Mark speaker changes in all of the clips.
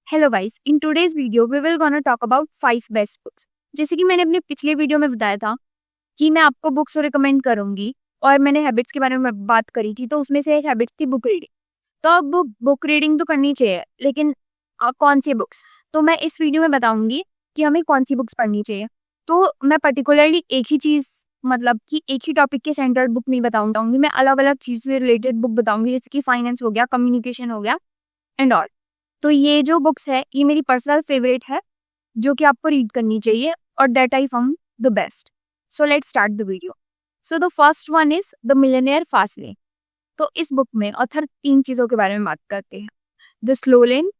Speaker 1: Hello guys, in today's video we will gonna talk about 5 best books. जैसे कि मैंने अपने पिछले वीडियो में बताया था कि मैं आपको बुक्स रिकमेंड करूंगी और मैंने हैबिट्स के बारे में बात करी थी, तो उसमें से एक हैबिट थी बुक रीडिंग। तो अब बुक रीडिंग तो करनी चाहिए, लेकिन कौन सी बुक्स? तो मैं इस वीडियो में बताऊंगी कि हमें कौन सी बुक्स पढ़नी चाहिए। तो मैं पर्टिकुलरली एक ही चीज, मतलब कि एक ही टॉपिक के सेंटर्ड बुक नहीं बताऊंगी, मैं अलग अलग चीज से रिलेटेड बुक बताऊंगी, जैसे कि फाइनेंस हो गया, कम्युनिकेशन हो गया एंड ऑल। तो ये जो बुक्स है ये मेरी पर्सनल फेवरेट है, जो कि आपको रीड करनी चाहिए और that I found the best. So let's start the video. So the first one is the millionaire fast lane. तो इस बुक में ऑथर 3 चीजों के बारे में बात करते हैं: the slow lane,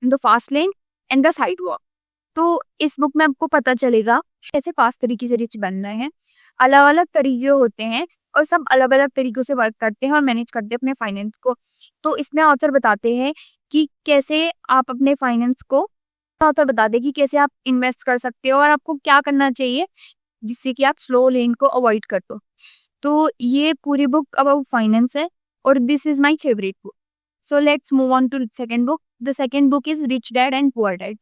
Speaker 1: the fast lane and the side walk. तो इस बुक में आपको पता चलेगा कैसे फास्ट तरीके से रिच बनना है। अलग अलग तरीके होते हैं और सब अलग अलग तरीकों से वर्क करते हैं और मैनेज करते हैं अपने फाइनेंस को। तो इसमें ऑथर बताते हैं कि कैसे आप अपने फाइनेंस को, ऑथर बताते हैं कि कैसे आप इन्वेस्ट कर सकते हो और आपको क्या करना चाहिए जिससे कि आप स्लो लेन को अवॉइड कर दो। तो ये पूरी बुक अबाउट फाइनेंस है और this is my favourite book. So let's move on to second book. The second book is rich dad and poor dad.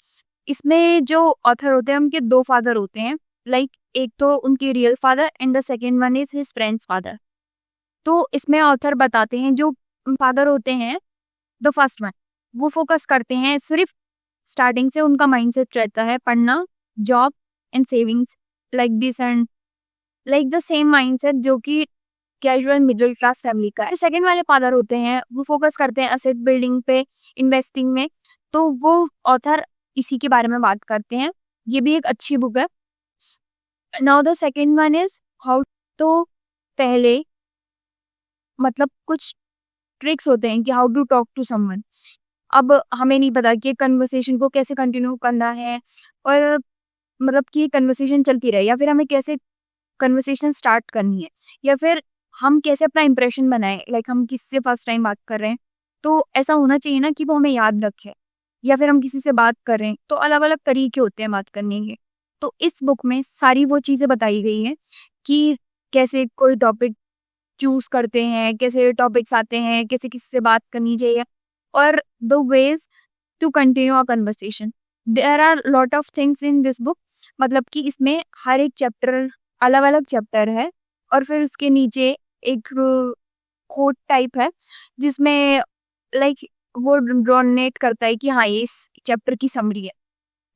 Speaker 1: इसमें जो ऑथर होते हैं उनके 2 फादर होते हैं, लाइक एक तो उनके real father and the second one is his friends father. तो इसमें ऑथर बताते हैं जो फादर होते हैं, द फर्स्ट वन, वो फोकस करते हैं सिर्फ, स्टार्टिंग से उनका माइंडसेट रहता है पढ़ना, job and savings, like this and like the same mindset जो कि कैजुअल मिडिल क्लास फैमिली का है। सेकंड वाले फादर होते हैं वो फोकस करते हैं एसेट बिल्डिंग पे, इन्वेस्टिंग में। तो वो ऑथर इसी के बारे में बात करते हैं। ये भी एक अच्छी बुक है। Now the second one is how. तो पहले, मतलब कुछ ट्रिक्स होते हैं कि how to talk to someone. अब हमें नहीं पता कि कन्वर्सेशन को कैसे कंटिन्यू करना है और मतलब कि कन्वर्सेशन चलती रहे, या फिर हमें कैसे कन्वर्सेशन स्टार्ट करनी है, या फिर हम कैसे अपना इंप्रेशन बनाए, लाइक हम किससे फर्स्ट टाइम बात कर रहे हैं। तो ऐसा होना चाहिए ना कि वो हमें याद रखे, या फिर हम किसी से बात कर रहे हैं तो अलग अलग तरीके होते हैं बात करने के। तो इस बुक में सारी वो चीज़ें बताई गई हैं कि कैसे कोई टॉपिक चूज करते हैं, कैसे टॉपिक्स आते हैं, कैसे किसी से बात करनी चाहिए और the ways to continue a conversation. There are lot of things in this book, मतलब कि इसमें हर एक चैप्टर अलग अलग चैप्टर है और फिर उसके नीचे एक कोट टाइप है जिसमें लाइक वो डोनेट करता है कि हाँ ये इस चैप्टर की समरी है।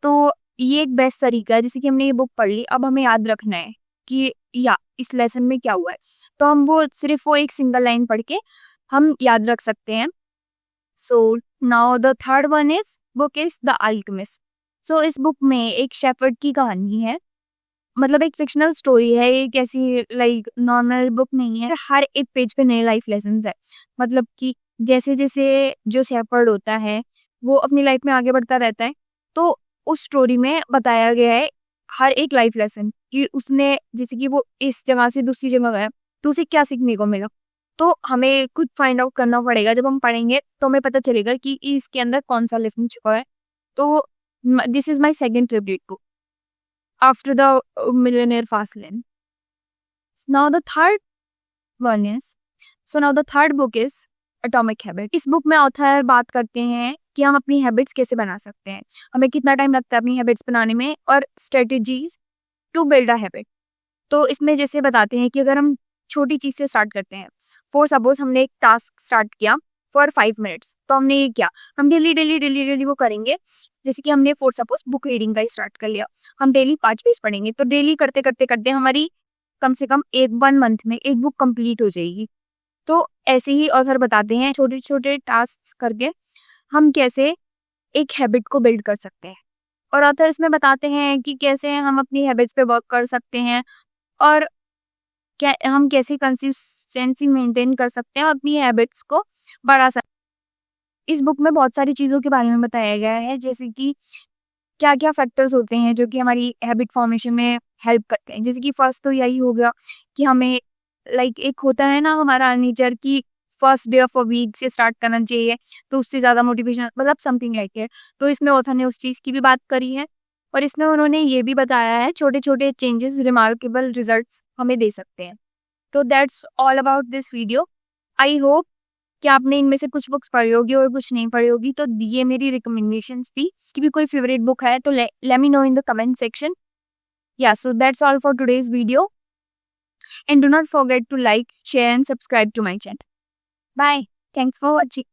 Speaker 1: तो ये एक बेस्ट तरीका है, जैसे कि हमने ये बुक पढ़ ली, अब हमें याद रखना है कि या इस लेसन में क्या हुआ है, तो हम वो सिर्फ वो एक सिंगल लाइन पढ़ के हम याद रख सकते हैं। So now the third one is book is the Alchemist. So इस बुक में एक शेफर्ड की कहानी है, मतलब एक फिक्शनल स्टोरी है, एक ऐसी लाइक नॉर्मल बुक नहीं है। हर एक पेज पे नए लाइफ लेसन है, मतलब कि जैसे जैसे जो शेफर्ड होता है वो अपनी लाइफ में आगे बढ़ता रहता है, तो उस स्टोरी में बताया गया है हर एक लाइफ लेसन कि उसने, जैसे कि वो इस जगह से दूसरी जगह गया तो उसे क्या सीखने को मिला। तो हमें खुद फाइंड आउट करना पड़ेगा, जब हम पढ़ेंगे तो हमें पता चलेगा कि इसके अंदर कौन सा लेसन छुपा है। तो this is my second favourite book after the millionaire fast lane. Now the third one is, so now the third book is Atomic Habit. इस बुक में ऑथर बात करते हैं कि हम अपनी हैबिट्स कैसे बना सकते हैं, हमें कितना टाइम लगता है अपनी हैबिट्स बनाने में, और strategies to build a habit. तो इसमें जैसे बताते हैं कि अगर हम छोटी चीज से स्टार्ट करते हैं, फॉर सपोज हमने एक टास्क स्टार्ट किया फॉर 5 मिनट्स, तो हमने ये किया, हम डेली डेली डेली डेली वो करेंगे। जैसे कि हमने फॉर सपोज बुक रीडिंग का ही स्टार्ट कर लिया, हम डेली 5 पेज पढ़ेंगे, तो डेली करते करते करते हमारी कम से कम 1 मंथ में एक बुक कंप्लीट हो जाएगी। तो ऐसे ही ऑथर बताते हैं छोटे छोटे टास्क करके हम कैसे एक हैबिट को बिल्ड कर सकते हैं, और ऑथर इसमें बताते हैं कि कैसे हम अपनी हैबिट्स पे वर्क कर सकते हैं और क्या हम कैसे कंसिस्टेंसी मेंटेन कर सकते हैं और अपनी हैबिट्स को बढ़ा सकते हैं। इस बुक में बहुत सारी चीज़ों के बारे में बताया गया है, जैसे कि क्या क्या फैक्टर्स होते हैं जो कि हमारी हैबिट फॉर्मेशन में हेल्प करते हैं। जैसे कि फर्स्ट तो यही हो गया कि हमें लाइक एक होता है ना हमारा नेचर की first day of a week से स्टार्ट करना चाहिए, तो उससे ज़्यादा मोटिवेशन, मतलब समथिंग लाइक है। तो इसमें ऑथर ने उस चीज़ की भी बात करी है और इसमें उन्होंने ये भी बताया है छोटे छोटे चेंजेस रिमार्केबल रिजल्ट्स हमें दे सकते हैं। तो that's all about this video. I hope कि आपने इनमें से कुछ बुक्स पढ़ी होगी और कुछ नहीं पढ़ी होगी, तो ये मेरी रिकमेंडेशंस थी। इसकी भी कोई फेवरेट बुक है तो let me know in the comment section. Yeah, so that's all for today's video, and do not forget to like, share and subscribe to my channel. Bye. Thanks for watching.